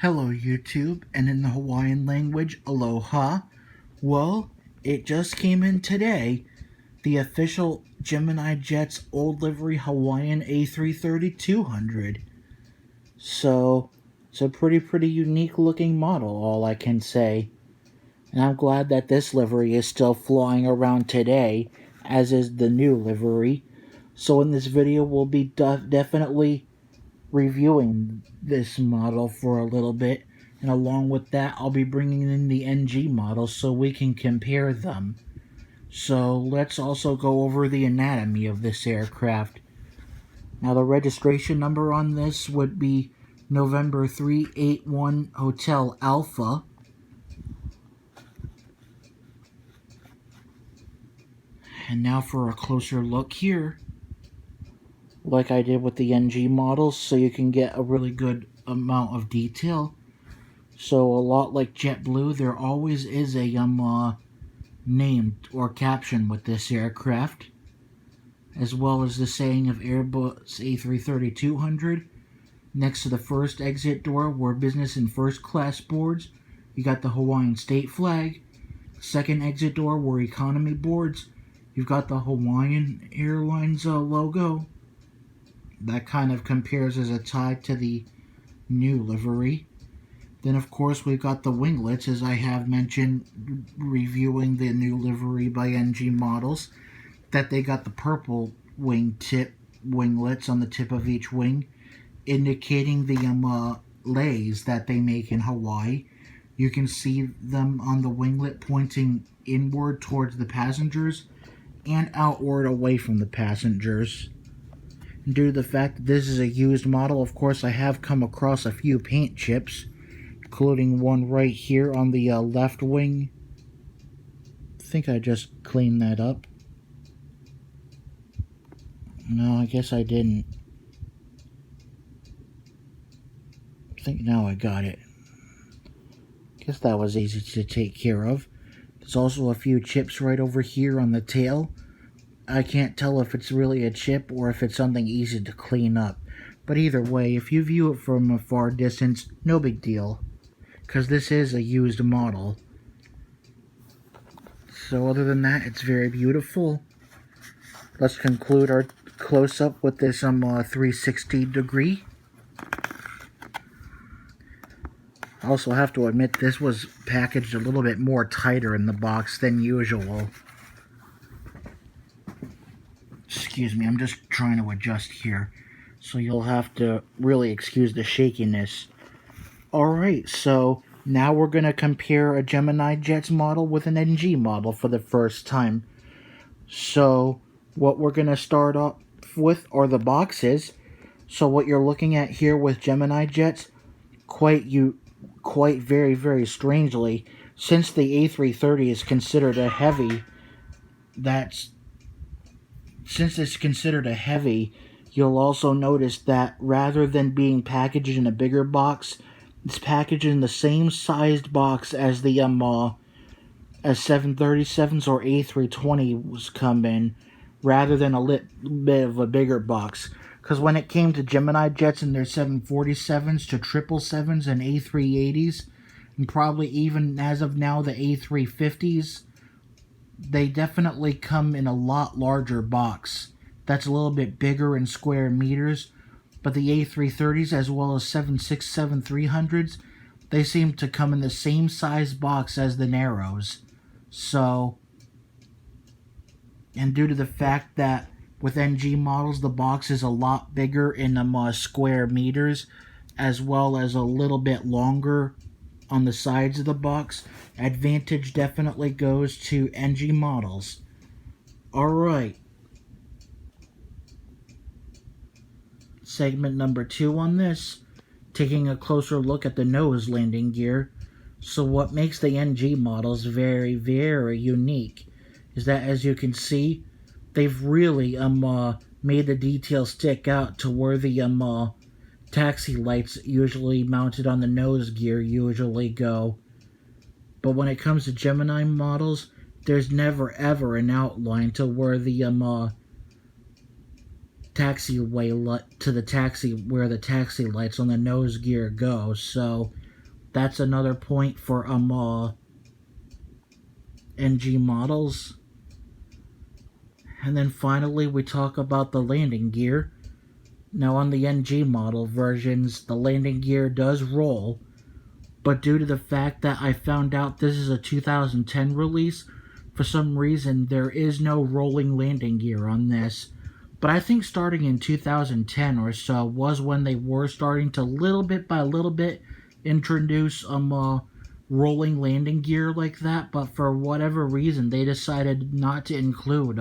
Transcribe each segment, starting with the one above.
Hello YouTube, and in the Hawaiian language, aloha. Well, it just came in today, the official GeminiJets Old Livery Hawaiian A330-200. So, it's a pretty unique looking model, all I can say. And I'm glad that this livery is still flying around today, as is the new livery. So in this video, we'll be definitely reviewing this model for a little bit, and along with that I'll be bringing in the NG models so we can compare them. So let's also go over the anatomy of this aircraft. Now the registration number on this would be November 381 Hotel Alpha. And now for a closer look here, like I did with the NG models, so you can get a really good amount of detail. So a lot like JetBlue, there always is a name or caption with this aircraft, as well as the saying of Airbus A330-200. Next to the first exit door where business and first class boards, you got the Hawaiian state flag. Second exit door where economy boards, you've got the Hawaiian Airlines logo. That kind of compares as a tie to the new livery. Then, of course, we've got the winglets, as I have mentioned, reviewing the new livery by NG models, that they got the purple winglets on the tip of each wing, indicating the lays that they make in Hawaii. You can see them on the winglet pointing inward towards the passengers and outward away from the passengers. Due to the fact that this is a used model, of course, I have come across a few paint chips, including one right here on the left wing. I think I just cleaned that up. No, I guess I didn't. I think now I got it. Guess that was easy to take care of. There's also a few chips right over here on the tail. I can't tell if it's really a chip or if it's something easy to clean up. But either way, if you view it from a far distance, no big deal, because this is a used model. So other than that, it's very beautiful. Let's conclude our close-up with this 360 degree. I also have to admit this was packaged a little bit more tighter in the box than usual. Excuse me, I'm just trying to adjust here, so you'll have to really excuse the shakiness. Alright, so now we're going to compare a GeminiJets model with an NG model for the first time. So what we're going to start off with are the boxes. So what you're looking at here with GeminiJets, quite very strangely, since the A330 is considered a heavy, since it's considered a heavy, you'll also notice that rather than being packaged in a bigger box, it's packaged in the same sized box as the as 737s or A320s come in, rather than a little bit of a bigger box. Because when it came to GeminiJets and their 747s to 777s and A380s, and probably even as of now the A350s, they definitely come in a lot larger box. That's a little bit bigger in square meters. But the A330s as well as 767-300s, they seem to come in the same size box as the Narrows. So, and due to the fact that with NG models the box is a lot bigger in square meters, as well as a little bit longer on the sides of the box, advantage definitely goes to NG models. Alright. Segment number 2 on this, taking a closer look at the nose landing gear. So what makes the NG models very unique is that, as you can see, they've really made the details stick out to where the taxi lights usually mounted on the nose gear usually go. But when it comes to Gemini models, there's never ever an outline to where the taxiway to the taxi where the taxi lights on the nose gear go. So that's another point for NG models. And then finally we talk about the landing gear. Now on the NG model versions, the landing gear does roll, but due to the fact that I found out this is a 2010 release, for some reason there is no rolling landing gear on this. But I think starting in 2010 or so was when they were starting to little bit by little bit introduce rolling landing gear like that, but for whatever reason they decided not to include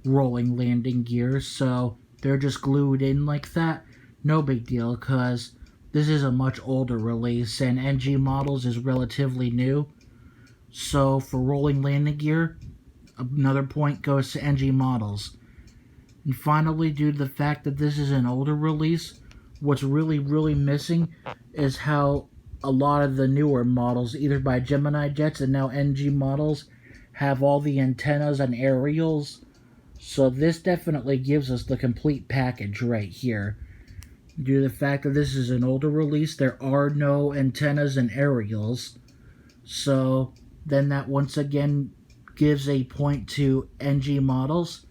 rolling landing gear, so they're just glued in like that. No big deal, because this is a much older release and NG models is relatively new. So for rolling landing gear, another point goes to NG models. And finally, due to the fact that this is an older release, what's really missing is how a lot of the newer models, either by GeminiJets and now NG models, have all the antennas and aerials. So this definitely gives us the complete package right here. Due to the fact that this is an older release, there are no antennas and aerials. So then that once again gives a point to NG models.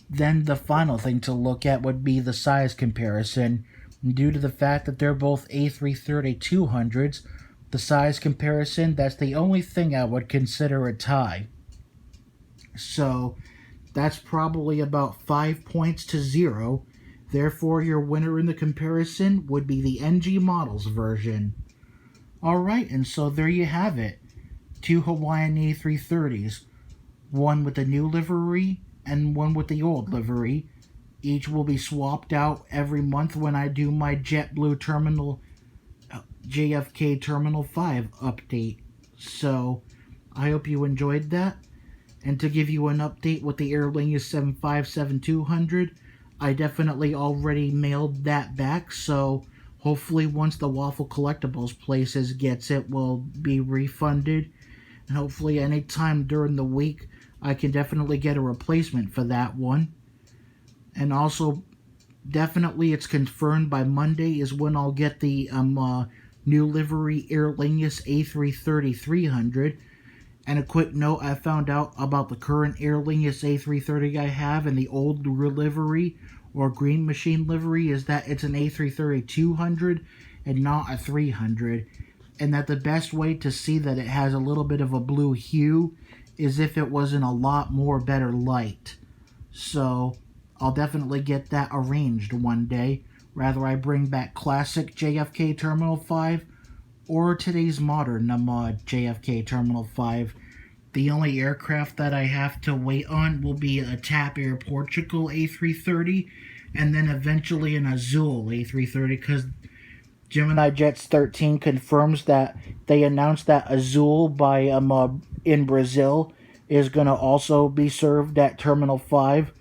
Then the final thing to look at would be the size comparison. Due to the fact that they're both A330-200s, the size comparison, that's the only thing I would consider a tie. So that's probably about 5 points to 0. Therefore, your winner in the comparison would be the NG models version. Alright, and so there you have it. 2 Hawaiian A330s. One with the new livery and one with the old livery. Each will be swapped out every month when I do my JetBlue Terminal JFK Terminal 5 update. So, I hope you enjoyed that. And to give you an update with the Aer Lingus 757-200, I definitely already mailed that back, so hopefully once the Waffle Collectibles places gets it, will be refunded. And hopefully anytime during the week, I can definitely get a replacement for that one. And also, definitely it's confirmed by Monday is when I'll get the new livery Aer Lingus A330-300. And a quick note, I found out about the current Aer Lingus A330 I have and the old livery or Green Machine livery is that it's an A330-200 and not a 300. And that the best way to see that it has a little bit of a blue hue is if it was in a lot more better light. So I'll definitely get that arranged one day. Whether I bring back classic JFK Terminal 5 or today's modern JFK Terminal 5. The only aircraft that I have to wait on will be a TAP Air Portugal A330 and then eventually an Azul A330 because GeminiJets 13 confirms that they announced that Azul by in Brazil is going to also be served at Terminal 5.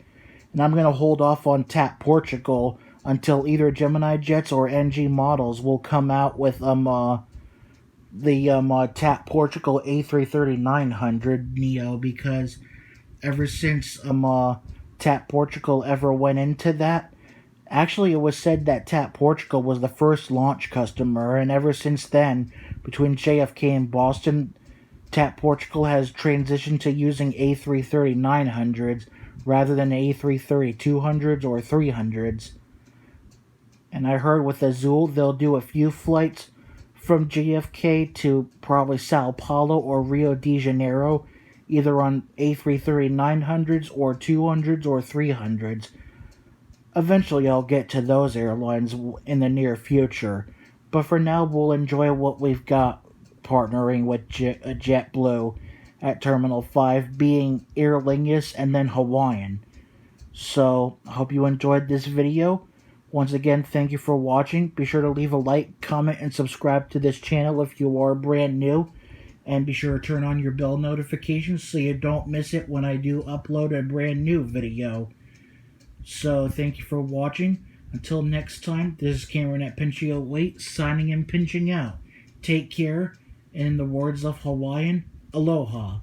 And I'm going to hold off on TAP Portugal until either GeminiJets or NG models will come out with the TAP Portugal A330-900 Neo, because ever since TAP Portugal ever went into that, actually it was said that TAP Portugal was the first launch customer, and ever since then, between JFK and Boston, TAP Portugal has transitioned to using A330-900s rather than A330-200s or 300s. And I heard with Azul, they'll do a few flights from JFK to probably Sao Paulo or Rio de Janeiro, either on A330-900s or 200s or 300s. Eventually I'll get to those airlines in the near future, but for now we'll enjoy what we've got partnering with JetBlue at Terminal 5, being Aer Lingus and then Hawaiian. So, I hope you enjoyed this video. Once again, thank you for watching. Be sure to leave a like, comment, and subscribe to this channel if you are brand new. And be sure to turn on your bell notifications so you don't miss it when I do upload a brand new video. So, thank you for watching. Until next time, this is Cameron at Pinchio8, signing and pinching out. Take care, and in the words of Hawaiian, aloha.